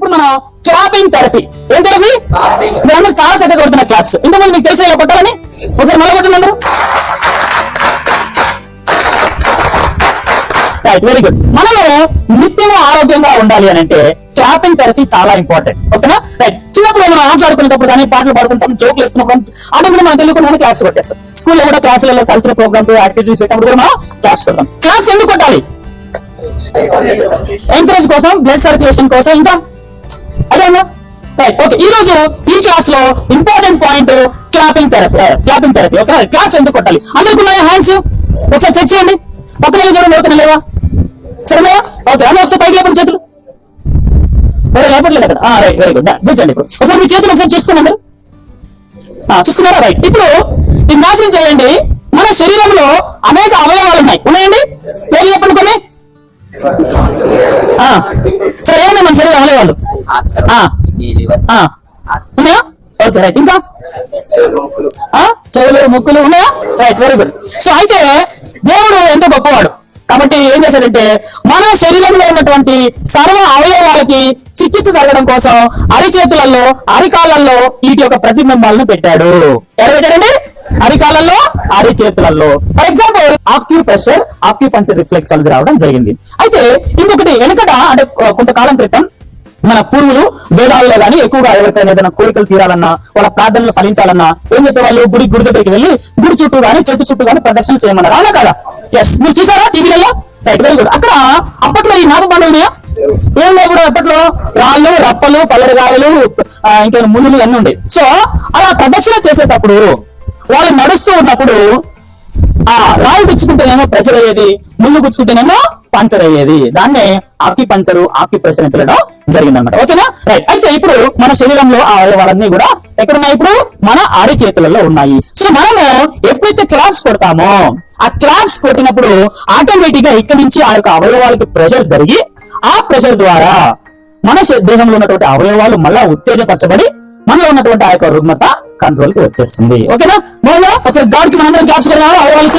ఇప్పుడు మనం clapping therapy. ఏం థెరపీ? మీరందరూ చాలా చక్కగా కొడుతున్న క్లాప్స్. ఇంతకుముందు మీకు తెలిసే ఇలా కొట్టాలని ఒకసారి మళ్ళీ కొట్టినందరూ. Right, very good. మనము నిత్యము ఆరోగ్యంగా ఉండాలి అని అంటే క్లాపింగ్ థెరపీ చాలా ఇంపార్టెంట్. ఓకేనా? రైట్. చిన్నప్పుడు మనం ఆటలాడుకునేటప్పుడు కానీ పాటలు పాడుకుంటాం, జోకులు వేస్తున్నప్పుడు అంటే కూడా మనం తెలియకుండా క్లాప్స్ కొట్టేస్తాం. స్కూల్లో కూడా క్లాసులలో కలిసిన ప్రోగ్రామ్స్ యాక్టివిటీస్ పెట్టినప్పుడు కూడా మనం క్లాప్స్ కొడతాం. క్లాప్స్ ఎందుకు కొట్టాలి? ఎంకరేజ్ కోసం, బ్లడ్ సర్క్యులేషన్ కోసం, ఇంకా అదేనా? Right, okay. ఈ రోజు ఈ క్లాస్ లో important point clapping therapy. Clapping therapy. Okay, claps ఎందుకు కొట్టాలి? అందరికీ ఉన్నాయా హ్యాండ్స్? ఒకసారి చెక్ చేయండి. పక్కన చూడండి, ఓకే లేవా? సరేనా? ఓకే, అన్నీ వస్తే పైకి లేపండి చేతులు. లేపట్లేదు అక్కడ. Right, very good. కూర్చోండి. ఇప్పుడు ఒకసారి మీ చేతులు ఒకసారి చూసుకున్నాం, చూసుకున్నారా? రైట్. ఇప్పుడు ఇమాజిన్ చేయండి, మన శరీరంలో అనేక అవయవాలు ఉన్నాయి. ఉన్నాయండి? పేరు చెప్పండి కొన్ని. సరే, ఏమన్నా మన శరీరం అవయవాలు ఉన్నాయా? Okay, right. ఇంకా చెవులు, ముక్కులు ఉన్నాయా? Right, very good. సో అయితే దేవుడు ఎంతో గొప్పవాడు కాబట్టి ఏం చేశాడంటే మన శరీరంలో ఉన్నటువంటి సర్వ అవయవాలకి చికిత్స జరగడం కోసం అరిచేతులలో, అరికాళ్ళల్లో వీటి యొక్క ప్రతిబింబాలను పెట్టాడు. ఎవరు పెట్టాడండి? అరికాళ్ళల్లో, అరిచేతులలో. For example acupressure, acupuncture reflexology రావడం జరిగింది. అయితే ఇంకొకటి వెనకట అంటే కొంతకాలం క్రితం మన పూర్వులు వేదాల్లో కానీ ఎక్కువగా ఎవరికైనా ఏదైనా కోరికలు తీరాలన్నా, వాళ్ళ ప్రార్థనలు ఫలించాలన్నా ఏం చెప్పే వాళ్ళు? గుడి దగ్గరికి వెళ్ళి గుడి చుట్టూ గానీ చెట్టు చుట్టూ గానీ ప్రదక్షిణ చేయమన్నారు. అవునా కదా? ఎస్, మీరు చూసారా టీవీలలో? Right, very good. అక్కడ అప్పట్లో ఈ నాగబండలు ఉన్నాయా? ఏం లేవు కూడా. అప్పట్లో రాళ్ళు, రప్పలు, పల్లెరగాయలు, ఇంకా ముళ్ళు అన్నీ ఉండేవి. సో అలా ప్రదక్షిణ చేసేటప్పుడు వాళ్ళు నడుస్తూ ఉన్నప్పుడు ఆ రాయి గుచ్చుకుంటేనేమో ప్రెషర్ అయ్యేది, ముళ్ళు గుచ్చుకుంటేనేమో పంచర్ అయ్యేది. దాన్నే ఆక్యుపంక్చర్, ఆక్యుప్రెషర్ అని పిలవడం జరిగిందన్నమాట. ఓకేనా? రైట్. అయితే ఇప్పుడు మన శరీరంలో ఆ అవయవాలన్నీ కూడా ఎక్కడున్నాయి? ఇప్పుడు మన అరిచేతులలో ఉన్నాయి. సో మనము ఎప్పుడైతే క్లాప్స్ కొడతామో ఆ క్లాప్స్ కొట్టినప్పుడు ఆటోమేటిక్ గా ఇక్కడి నుంచి ఆ యొక్క అవయవాలకి ప్రెషర్ జరిగి ఆ ప్రెషర్ ద్వారా మన దేహంలో ఉన్నటువంటి అవయవాలు మళ్ళా ఉత్తేజపరచబడి మనలో ఉన్నటువంటి ఆ యొక్క రుగ్మత కంట్రోల్ కి వచ్చేస్తుంది. ఓకేనా? బాగా అసలు గాడికి మనందరం క్లాప్స్ కొడదామా? అవయవాలు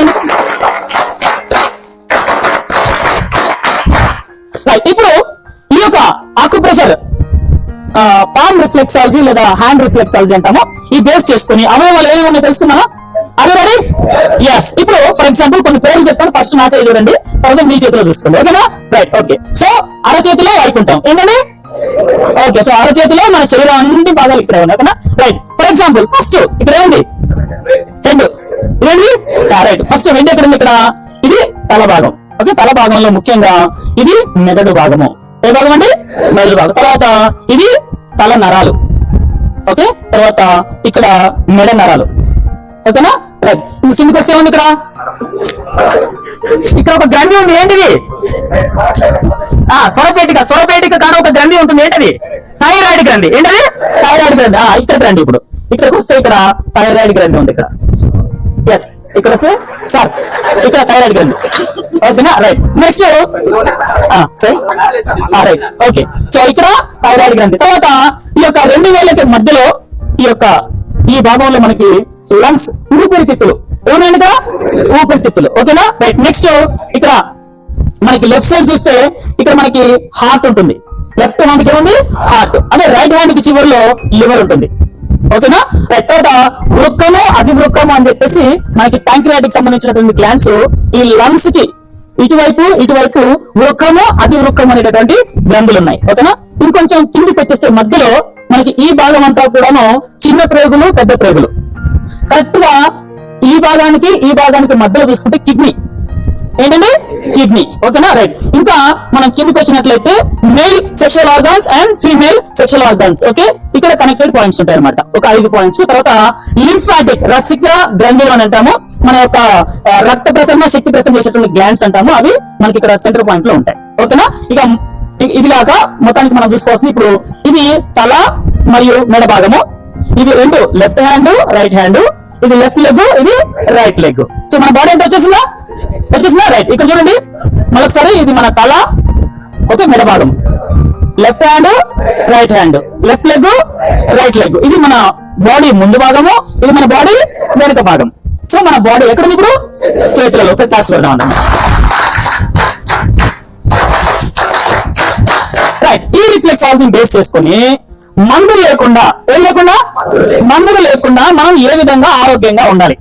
రైట్. ఇప్పుడు ఈ యొక్క ఆక్యుప్రెషర్, పామ్ రిఫ్లెక్సాలజీ లేదా హ్యాండ్ రిఫ్లెక్సాలజీ అంటాము. ఈ బేస్ చేసుకుని అవయవాలు ఏమి ఉన్నాయో తెలుసుకున్నామా? అదే రెడీ? ఎస్. ఇప్పుడు ఫర్ ఎగ్జాంపుల్ కొన్ని పేర్లు చెప్తాను. ఫస్ట్ నా చేయి చూడండి, తర్వాత మీ చేతిలో చూసుకోండి. ఓకేనా? Right, okay. సో అరచేతిలో వాడుకుంటాం. ఏంటండి? ఓకే. సో అరచేతిలో మన శరీరం అన్ని భాగాలు ఇక్కడ ఉన్నాయి. ఓకేనా? రైట్. ఫర్ ఎగ్జాంపుల్ ఫస్ట్ ఇక్కడ ఏముంది? హెడ్. ఇదేంటి? రైట్. ఫస్ట్ హెడ్ ఎక్కడ ఉంది? ఇక్కడ. ఇది తల భాగం. ఓకే, తల భాగంలో ముఖ్యంగా ఇది మెదడు భాగము. ఏ భాగం అండి? మెదడు భాగం. తర్వాత ఇది తల నరాలు. ఓకే, తర్వాత ఇక్కడ మెడ నరాలు. ఓకేనా? రైట్. కిందకి వస్తే ఉంది ఇక్కడ ఒక గ్రంథి ఉంది. ఏంటిది? స్వరపేటిక. స్వరపేటిక కాడ ఒక గ్రంథి ఉంటుంది. ఏంటది? థైరాయిడ్ గ్రంథి. ఏంటది? థైరాయిడ్ గ్రంథి. ఇక్కడ రండి. ఇప్పుడు ఇక్కడికి వస్తే ఇక్కడ థైరాయిడ్ గ్రంథి ఉంది. ఇక్కడ ఎస్, ఇక్కడ వస్తే సార్ ఇక్కడ థైరాయిడ్ గ్రంథి. ఓకేనా? Right. Next right, okay. So ఇక్కడ థైరాయిడ్ గ్రంథి. తర్వాత ఈ యొక్క రెండు వేలకి మధ్యలో ఈ భాగంలో మనకి లంగ్స్, ఊపిరితిత్తులు. ఏమన్నాయండి ఇక్కడ? ఊపిరితిత్తులు. ఓకేనా? రైట్. నెక్స్ట్ ఇక్కడ మనకి లెఫ్ట్ సైడ్ చూస్తే ఇక్కడ మనకి హార్ట్ ఉంటుంది. లెఫ్ట్ హ్యాండ్ కి ఏముంది? హార్ట్. అదే రైట్ హ్యాండ్ కి చివరిలో లివర్ ఉంటుంది. ఓకేనా? రైట్. తర్వాత వృక్కము, అధివృక్కము అని చెప్పేసి మనకి ప్యాంక్రియాటిక్ సంబంధించినటువంటి గ్లాండ్స్ ఈ లంగ్స్ కి ఇటువైపు వృక్కము, అధివృక్కము అనేటటువంటి గ్రంథులు ఉన్నాయి. ఓకేనా? ఇంకొంచెం కిందికి వచ్చేస్తే మధ్యలో మనకి ఈ భాగం అంతా కూడాను చిన్న ప్రేగులు, పెద్ద ప్రేగులు. కరెక్ట్ గా ఈ భాగానికి మధ్యలో చూసుకుంటే కిడ్నీ. ఏంటండి? కిడ్నీ. ఓకేనా? రైట్. ఇంకా మనం కిందికి వచ్చినట్లయితే male sexual organs and female sexual organs. Okay, ఇక్కడ కనెక్టెడ్ పాయింట్స్ ఉంటాయి అనమాట. ఒక 5 పాయింట్స్. తర్వాత లింఫాటిక్, రసిక గ్రంథులు అని అంటాము. మన యొక్క రక్త ప్రసరణ, శక్తి ప్రసరణ చేసేటువంటి గ్లాండ్స్ అంటాము. అవి మనకి ఇక్కడ సెంటర్ పాయింట్ లో ఉంటాయి. ఓకేనా? ఇక ఇదిలాగా మొత్తానికి మనం చూసుకోవాల్సింది ఇప్పుడు ఇది తల మరియు మెడ భాగము. ఇది రెండు లెఫ్ట్ హ్యాండ్, రైట్ హ్యాండ్. ఇది లెఫ్ట్ లెగ్, ఇది రైట్ లెగ్. సో మన బాడీ ఎంత వచ్చేసిందా? రైట్. ఇక్కడ చూడండి మరొకసారి. ఇది మన తల, ఓకే, మెడ భాగం. Left hand, right hand. Left leg, right leg. ఇది మన బాడీ ముందు భాగము, ఇది మన బాడీ వెనుక భాగం. సో మన బాడీ ఎక్కడ ఇప్పుడు? చేతులలో. క్లాస్ పెడదాం అన్నమాట. రైట్. ఈ రిఫ్లెక్స్ ఫిజియాలజీని బేస్ చేసుకొని మందులు లేకుండా మందులు లేకుండా మనం ఏ విధంగా ఆరోగ్యంగా ఉండాలి.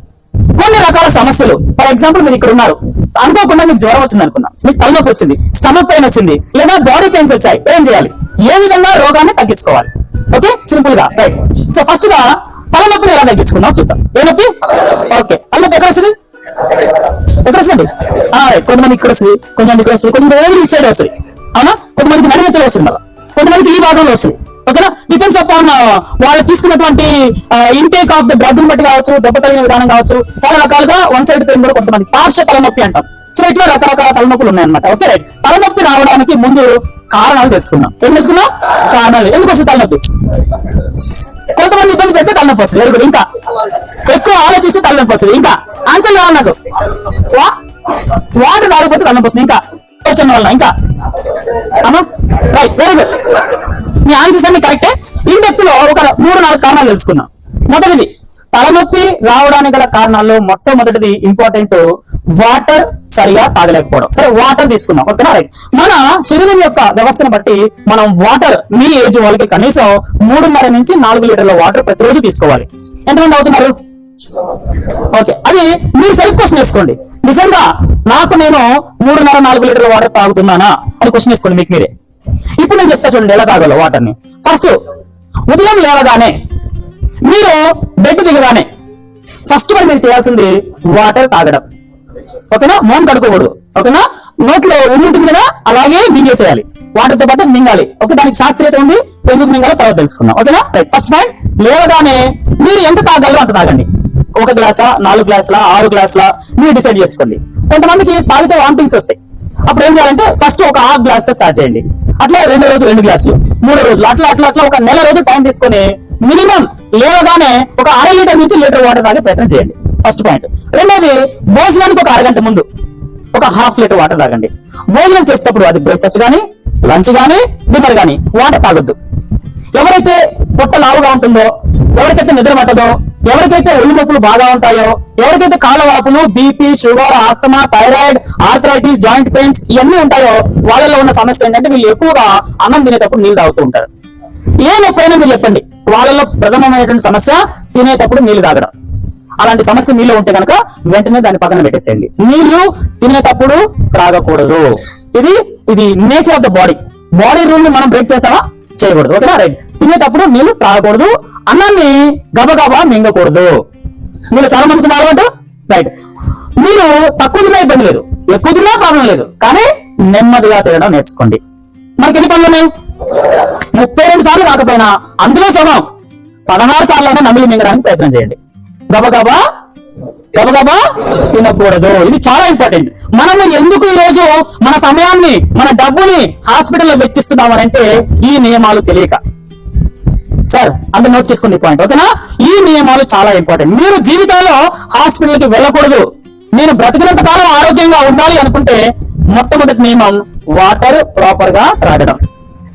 కొన్ని రకాల సమస్యలు, ఫర్ ఎగ్జాంపుల్ మీరు ఇక్కడ ఉన్నారు, అనుకోకుండా మీకు జ్వరం వచ్చింది అనుకున్నా, మీకు తలనొప్పి వచ్చింది, స్టమక్ పెయిన్ వచ్చింది, లేదా బాడీ పెయిన్స్ వచ్చాయి, ఏం చేయాలి, ఏ విధంగా రోగాన్ని తగ్గించుకోవాలి? ఓకే, సింపుల్ గా రైట్. సో ఫస్ట్ గా తలనొప్పిని ఎలా తగ్గించుకుందాం చూద్దాం. ఏ నొప్పి? ఓకే, తలనొప్పి ఎక్కడ వస్తుంది? రైట్, కొంతమంది ఇక్కడ వస్తుంది, కొంతమంది ఇక్కడ వస్తుంది, కొంతమంది ఓన్లీ ఇటు సైడ్ వస్తుంది, అవునా? కొంతమందికి నడిమెత్తలో వస్తుంది, మళ్ళీ కొంతమందికి ఈ భాగంలో వస్తుంది. ఓకేనా? డిపెండ్స్ అపాన్ వాళ్ళు తీసుకున్నటువంటి ఇంటేక్ ఆఫ్ ద బ్లడ్ బట్టి కావచ్చు, దెబ్బ తగిన విధానం కావచ్చు, చాలా రకాలుగా వన్ సైడ్ పెయిన్ కూడా కొంతమంది పార్శ్వ తలనొప్పి అంటాం. సో ఇట్లా రకరకాల తలనొప్పులు ఉన్నాయన్నమాట. Okay right. తలనొప్పి రావడానికి ముందు కారణాలు తెలుసుకున్నాం. ఏం తెలుసుకున్నాం? కారణాలు. ఎందుకు వస్తుంది తలనొప్పి? కొంతమంది ఇబ్బంది పెడితే తలనొప్పి వస్తుంది. Very good. ఇంకా ఎక్కువ ఆలోచిస్తే తలనొప్పి వస్తుంది. ఇంకా ఆన్సర్ కావాలి నాకు. వాటర్ రాకపోతే తలనొప్పి వస్తుంది. ఇంకా వచ్చిన వల్ల ఇంకా రైట్, వెరీ గుడ్. మీ ఆన్సర్స్ అన్ని కరెక్టే. ఇన్ డెప్త్ లో ఒక 3-4 కారణాలు తెలుసుకున్నాం. మొదటిది, తలనొప్పి రావడానికి గల కారణాల్లో మొట్టమొదటిది ఇంపార్టెంట్, వాటర్ సరిగా తాగలేకపోవడం. సరే, వాటర్ తీసుకున్నాం. ఓకేనా? రైట్. మన శరీరం యొక్క వ్యవస్థను బట్టి మనం వాటర్, మీ ఏజ్ వాళ్ళకి కనీసం 3.5 నుంచి 4 లీటర్ల వాటర్ ప్రతిరోజు తీసుకోవాలి. ఎంతమంది అవుతున్నారు? ఓకే, అది మీరు సెల్ఫ్ క్వశ్చన్ వేసుకోండి. నిజంగా నాకు నేను 3.5-4 లీటర్ల వాటర్ తాగుతున్నానా అని క్వశ్చన్ వేసుకోండి మీకు మీరే. ఇప్పుడు నేను చెప్తా చూడండి ఎలా తాగాలో వాటర్ ని. ఫస్ట్, ఉదయం లేవగానే మీరు బెడ్ దిగగానే ఫస్ట్ మరి మీరు చేయాల్సింది వాటర్ తాగడం. ఓకేనా? మోన్ కడుకోకూడదు. ఓకేనా? నోట్లో ఉంటుంది కదా, అలాగే మింగేసేయాలి. వాటర్ తో పాటు మింగాలి. ఓకే, దానికి శాస్త్రీయత ఉంది, ఎందుకు మింగాలో తర్వాత తెలుసుకుందాం. ఓకేనా? రైట్. ఫస్ట్ పాయింట్, లేవగానే మీరు ఎంత తాగలరో అంత తాగండి. 1 గ్లాసా, 4 గ్లాసులా, 6 గ్లాసులా మీరు డిసైడ్ చేసుకోండి. కొంతమందికి తాగితే వామిటింగ్స్ వస్తాయి. అప్పుడు ఏం చేయాలంటే ఫస్ట్ ఒక ½ గ్లాస్ తో స్టార్ట్ చేయండి. అట్లా 2వ రోజు 2 గ్లాసులు, 3వ రోజులు, అట్లా అట్లా అట్లా ఒక నెల రోజులు టైం తీసుకొని మినిమం లేవగానే ఒక ½ లీటర్ నుంచి లీటర్ వాటర్ తాగే ప్రయత్నం చేయండి. First point. రెండోది, భోజనానికి ఒక అరగంట ముందు ఒక ½ లీటర్ వాటర్ తాగండి. భోజనం చేసేటప్పుడు అది బ్రేక్ఫాస్ట్ గానీ, లంచ్ గానీ, డిన్నర్ గానీ వాటర్ తాగొద్దు. ఎవరైతే పొట్ట లావుగా ఉంటుందో, ఎవరికైతే నిద్ర పట్టదో, ఎవరికైతే ఒళ్ళు నొప్పులు బాగా ఉంటాయో, ఎవరికైతే కాళ్ళ వాపులు, BP, sugar, asthma, thyroid, arthritis, joint pains ఇవన్నీ ఉంటాయో వాళ్ళలో ఉన్న సమస్య ఏంటంటే వీళ్ళు ఎక్కువగా అన్నం తినేటప్పుడు నీళ్లు తాగుతూ ఉంటారు. ఏ నొప్పైనా మీరు చెప్పండి, వాళ్ళలో ప్రధానమైనటువంటి సమస్య తినేటప్పుడు నీళ్లు తాగడం. అలాంటి సమస్య మీలో ఉంటే కనుక వెంటనే దాన్ని పక్కన పెట్టేసేయండి. నీళ్లు తినేటప్పుడు త్రాగకూడదు. ఇది nature of the body rule ని మనం బ్రేక్ చేస్తామా? చేయకూడదు. ఓకేనా? రైట్. తినేటప్పుడు నీళ్లు త్రాగకూడదు, అన్నాన్ని గబగబా మింగకూడదు. మీరు చాలా మందికి అలవాటు. రైట్. మీరు తక్కువ తిన్నా ఇబ్బంది లేదు, ఎక్కువ తిన్నా ప్రాబ్లం లేదు, కానీ నెమ్మదిగా తినడం నేర్చుకోండి. మనకి ఎన్ని పనులు ఉన్నాయి? 32 సార్లు కాకపోయినా అందులో సగం 16 సార్లు అయినా నమిలి మింగడానికి ప్రయత్నం చేయండి. గబగబా తినకూడదు. ఇది చాలా ఇంపార్టెంట్. మనము ఎందుకు ఈ రోజు మన సమయాన్ని, మన డబ్బుని హాస్పిటల్లో వెచ్చిస్తున్నామనంటే ఈ నియమాలు తెలియక. సార్ అందరూ నోట్ చేసుకోండి పాయింట్. ఓకేనా? ఈ నియమాలు చాలా ఇంపార్టెంట్. మీరు జీవితంలో హాస్పిటల్కి వెళ్ళకూడదు, నేను బ్రతికినంత కాలం ఆరోగ్యంగా ఉండాలి అనుకుంటే మొట్టమొదటి నియమం వాటర్ ప్రాపర్ గా త్రాగడం.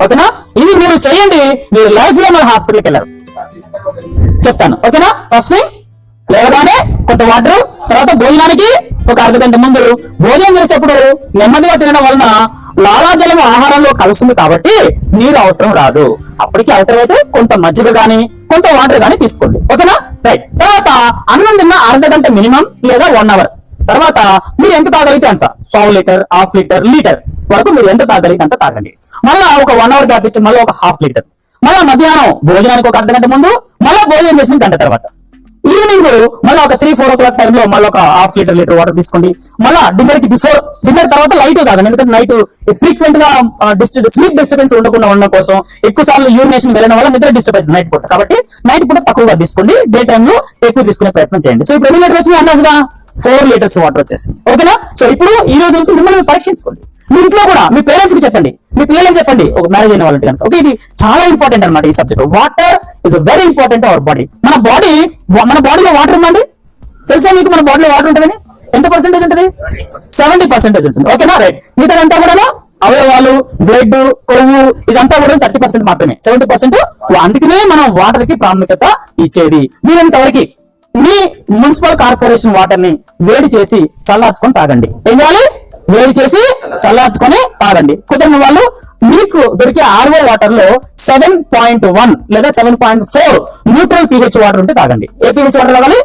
ఓకేనా? ఇది మీరు చేయండి, మీరు లైఫ్ లో మన హాస్పిటల్కి వెళ్ళరు. చెప్తాను. ఓకేనా? ఫస్ట్ థింగ్, లేవగానే కొంత వాటర్, తర్వాత భోజనానికి ఒక అర్ధగంట ముందు. భోజనం చేసేటప్పుడు నెమ్మదిగా తినడం వలన లాలాజలం ఆహారంలో కలుస్తుంది కాబట్టి నీరు అవసరం రాదు. అప్పటికి అవసరమైతే కొంత మజ్జిగ గానీ, కొంత వాటర్ గానీ తీసుకోండి. ఓకేనా? రైట్. తర్వాత అన్నం తిన్న అర్ధగంట మినిమం లేదా 1 అవర్ తర్వాత మీరు ఎంత తాగలిగితే అంత, ½ లీటర్, ½ లీటర్, లీటర్ వరకు మీరు ఎంత తాగలిగితే అంత తాగండి. మళ్ళా ఒక 1 అవర్ గ్యాప్ ఇచ్చి మళ్ళీ ఒక ½ లీటర్, మళ్ళా మధ్యాహ్నం భోజనానికి ఒక అర్ధగంట ముందు, మళ్ళా భోజనం చేసిన గంట తర్వాత, ఈవినింగ్ మళ్ళీ ఒక 3-4 o'clock టైంలో మళ్ళీ ఒక ½ లీటర్ వాటర్ తీసుకోండి. మళ్ళీ డిన్నర్ కి బిఫోర్, డిన్నర్ తర్వాత లైట్ తాగండి. ఎందుకంటే నైట్ ఫ్రీక్వెంట్ గా స్లీప్ డిస్టర్బెన్స్ ఉండకుండా ఉండడం కోసం ఎక్కువ సార్లు యూరినేషన్ వెళ్ళడం వల్ల నిద్ర డిస్టర్బ్ అవుతుంది నైట్ పూట. కాబట్టి నైట్ పూట తక్కువగా తీసుకోండి, డే టైమ్ లో ఎక్కువ తీసుకునే ప్రయత్నం చేయండి. సో ఇప్పుడు ఎన్ని లీటర్ వచ్చింది అన్నట్టుగా 4 లీటర్స్ వాటర్ వచ్చేసింది. ఓకేనా? సో ఇప్పుడు ఈ రోజు నుంచి మిమ్మల్ని పరీక్షించుకోండి. మీ ఇంట్లో కూడా మీ పేరెంట్స్ కి చెప్పండి, మీ పిల్లలకి చెప్పండి, ఒక మ్యారేజ్ అయిన వాళ్ళకి కనుక. ఓకే, ఇది చాలా ఇంపార్టెంట్ అనమాట ఈ subject. Water is very important our body. మన బాడీలో వాటర్ ఉందండి. తెలుసా మీకు మన బాడీలో వాటర్ ఉంటుందని? ఎంత పర్సెంటేజ్ ఉంటుంది? 70% ఉంటుంది. ఓకేనా? రైట్. మిగతాదంతా కూడా అవయవాలు, బ్లడ్, కొవ్వు ఇదంతా కూడా 30% మాత్రమే. 70% అందుకనే మనం వాటర్ కి ప్రాముఖ్యత ఇచ్చేది. మీరంతవరకు మీ మున్సిపల్ కార్పొరేషన్ వాటర్ ని వేడి చేసి చల్లార్చుకొని తాగండి. ఏం చేయాలి? వేడి చేసి చల్లార్చుకొని తాగండి. కుదరని వాళ్ళు మీ మీకు దొరికే RO వాటర్ లో 7.1 లేదా 7.4 న్యూట్రల్ pH వాటర్ ఉంటే తాగండి. ఏ pH వాటర్ తాగాలి?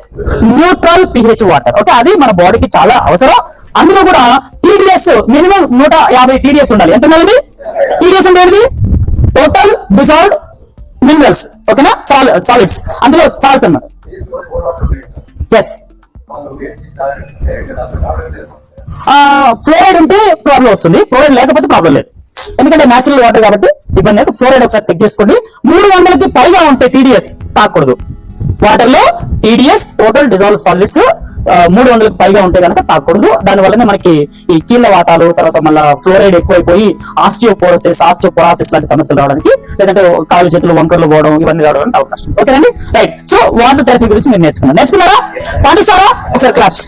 Neutral pH water. ఓకే, అది మన బాడీకి చాలా అవసరం. అందులో కూడా TDS మినిమం 150 TDS ఉండాలి. ఎంత ఉండాలి? TDS అంటే ఏంటి? Total dissolved minerals. ఓకేనా? సాలిడ్స్, అందులో సాల్ట్స్ అన్నమాట. ఎస్, ఫ్లోరైడ్ ఉంటే ప్రాబ్లం వస్తుంది, ఫ్లోరైడ్ లేకపోతే ప్రాబ్లం లేదు. ఎందుకంటే న్యాచురల్ వాటర్ కాబట్టి ఇబ్బంది లేదు. ఫ్లోరైడ్ ఒకసారి చెక్ చేసుకోండి. 300కి పైగా ఉంటే TDS తాగకూడదు. వాటర్ లో TDS టోటల్ డిజాల్వ్ సాలిడ్స్ 300కి పైగా ఉంటే కనుక తాగకూడదు. దానివల్లనే మనకి ఈ కీళ్ళ వాతాలు, తర్వాత మళ్ళీ ఫ్లోరైడ్ ఎక్కువైపోయి ఆస్టియోపోరాసిస్ లాంటి సమస్యలు రావడానికి, లేదంటే కాళ్ళు చేతులు వంకర్లు పోవడం, ఇవన్నీ రావడానికి అవకాశం. ఓకేనండి, రైట్. సో వాటర్ థెరపీ గురించి మీరు నేర్చుకున్నారా? పాటిస్తారా? ఒకసారి క్లాప్స్.